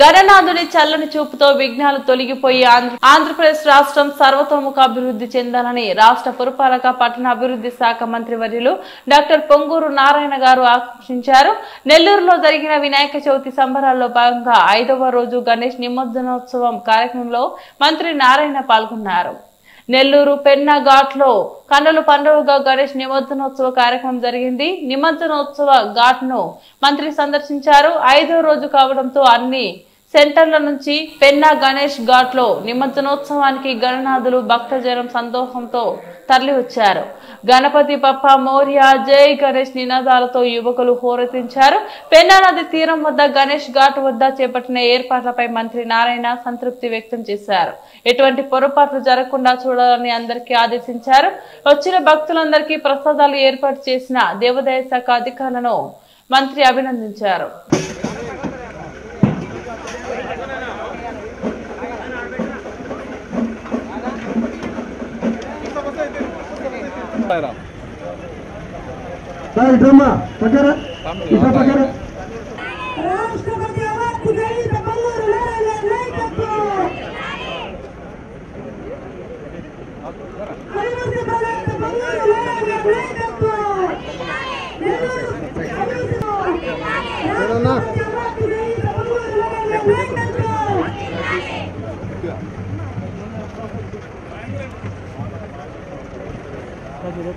గణనాథుని చల్లని చూపుతో విఘ్నాలు తొలగిపోయి ఆంధ్రప్రదేశ్ రాష్ట్రం సర్వతోముఖ అభివృద్ధి చెందాలని రాష్ట్ర పురపాలక పట్టణ అభివృద్ధి శాఖ మంత్రి వర్యులు డాక్టర్ పొంగూరు నారాయణ గారు ఆకాంక్షించారు. నెల్లూరులో జరిగిన వినాయక చవితి సంబరాల్లో భాగంగా 5వ రోజు గణేష్ నిమజ్జనోత్సవం కార్యక్రమంలో మంత్రి నారాయణ పాల్గొన్నారు. నెల్లూరు పెన్నా ఘాట్ లో కన్నుల పండుగగా గణేష్ నిమజ్జనోత్సవ కార్యక్రమం జరిగింది. నిమజ్జనోత్సవ ఘాట్ ను మంత్రి సందర్శించారు. 5వ రోజు కావడంతో అన్ని సెంటర్ల నుంచి పెన్నా గణేష్ ఘాట్ లో నిమజ్జనోత్సవానికి గణనాథులు భక్తజనం సంతోషంతో తరలి వచ్చారు. గణపతి బప్ప మౌర్య జై గణేష్ నినాదాలతో యువకులు హోరెత్తించారు. పెన్నా నది తీరం వద్ద గణేష్ ఘాట్ వద్ద చేపట్టిన ఏర్పాట్లపై మంత్రి నారాయణ సంతృప్తి వ్యక్తం చేశారు. ఎటువంటి పొరపాట్లు జరగకుండా చూడాలని అందరికీ ఆదేశించారు. వచ్చిన భక్తులందరికీ ప్రసాదాలు ఏర్పాటు చేసిన దేవాదాయ శాఖ అధికారులను మంత్రి అభినందించారు.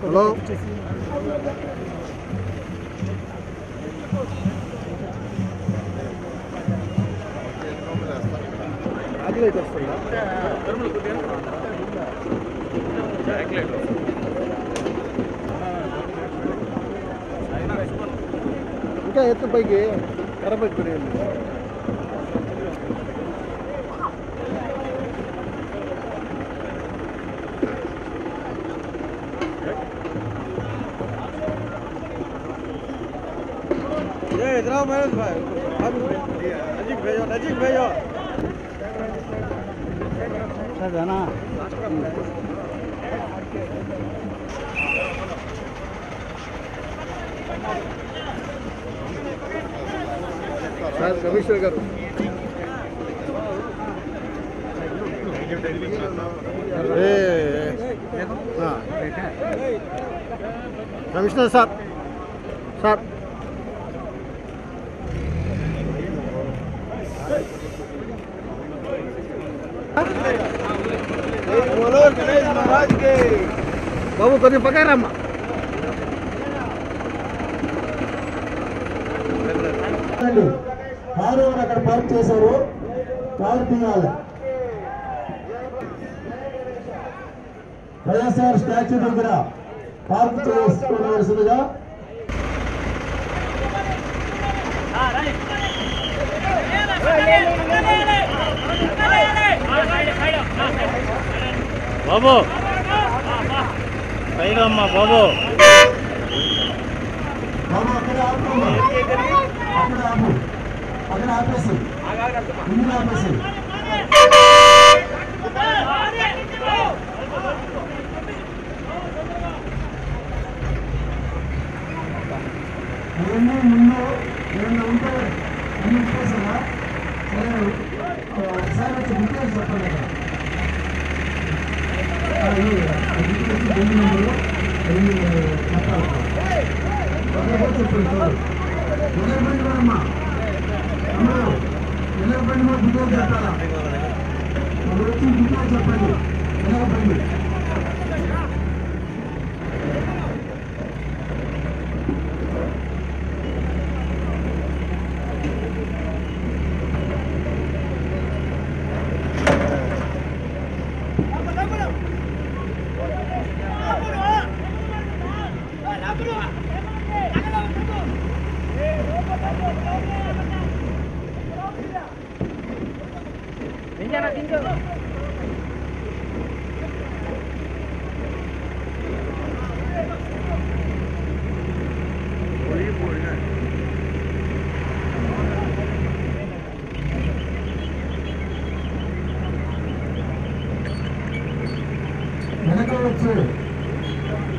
హలో ఇంకా ఎత్తు పైకి ఎరబెట్టుకుని इधर महेश भाई नजीक भेजो ना कमिश्नर गाరు कमिश्नर साहब बोलो गणेश महाराज के बाबू कभी पकड़ामा కారు అక్కడ పార్క్ చేశారు. కారు తీయాలి. వైఎస్ఆర్ స్టాచ్యూ దగ్గర పార్క్ చేసుకోవాల్సిందిగా బాబు పైరమ్మా బాబు అక్కడ ఆపేసి ముందు ఉంటే అన్ని ఇప్పేసా ఒకసారి వచ్చి డీటెయిల్స్ చెప్పండి. అమ్మా ఎలా బండి మా డీటెయిల్స్ చెప్పాలా వచ్చి డీటెయిల్స్ చెప్పండి. ఎలా బండి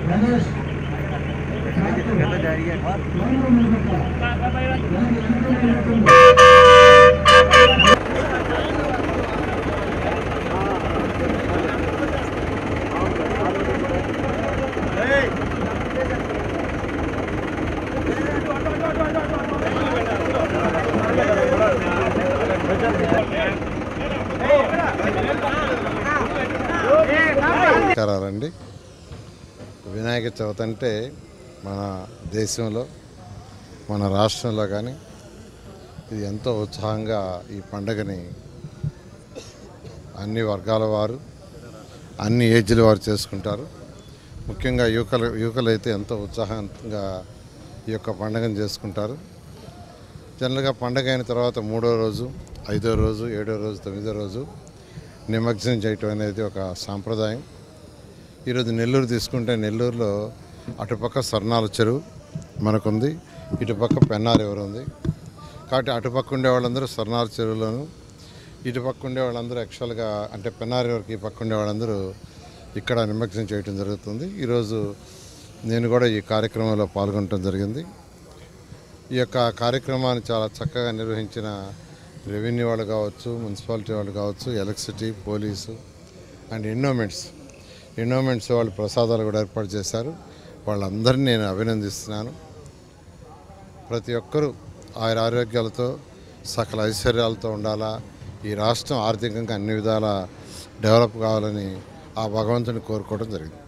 गणेश जा रही है। చవితి అంటే మన దేశంలో మన రాష్ట్రంలో కానీ ఇది ఎంతో ఉత్సాహంగా ఈ పండుగని అన్ని వర్గాల వారు అన్ని ఏజ్ల వారు చేసుకుంటారు. ముఖ్యంగా యువకులు అయితే ఎంతో ఉత్సాహంగా ఈ యొక్క పండుగను చేసుకుంటారు. జనరల్గా పండుగ అయిన తర్వాత 3వ రోజు 5వ రోజు 7వ రోజు 9వ రోజు నిమజ్జనం చేయటం అనేది ఒక సాంప్రదాయం. ఈరోజు నెల్లూరు తీసుకుంటే నెల్లూరులో అటుపక్క స్వర్ణాల చెరువు మనకుంది, ఇటుపక్క పెన్నా రివర్ ఉంది. కాబట్టి అటుపక్క ఉండే వాళ్ళందరూ స్వర్ణాల చెరువులోను, ఇటుపక్క ఉండే వాళ్ళందరూ యాక్చువల్గా అంటే పెన్నా రివర్కి ఈ పక్క ఉండే వాళ్ళందరూ ఇక్కడ నిమజ్జనం చేయడం జరుగుతుంది. ఈరోజు నేను కూడా ఈ కార్యక్రమంలో పాల్గొనడం జరిగింది. ఈ యొక్క కార్యక్రమాన్ని చాలా చక్కగా నిర్వహించిన రెవెన్యూ వాళ్ళు కావచ్చు, మున్సిపాలిటీ వాళ్ళు కావచ్చు, ఎలక్ట్రిసిటీ, పోలీసు అండ్ ఎండోమెంట్స్ వాళ్ళు ప్రసాదాలు కూడా ఏర్పాటు చేశారు. వాళ్ళందరినీ నేను అభినందిస్తున్నాను. ప్రతి ఒక్కరూ ఆరోగ్యాలతో సకల ఐశ్వర్యాలతో ఉండాలా, ఈ రాష్ట్రం ఆర్థికంగా అన్ని విధాలా డెవలప్ కావాలని ఆ భగవంతుని కోరుకోవడం జరిగింది.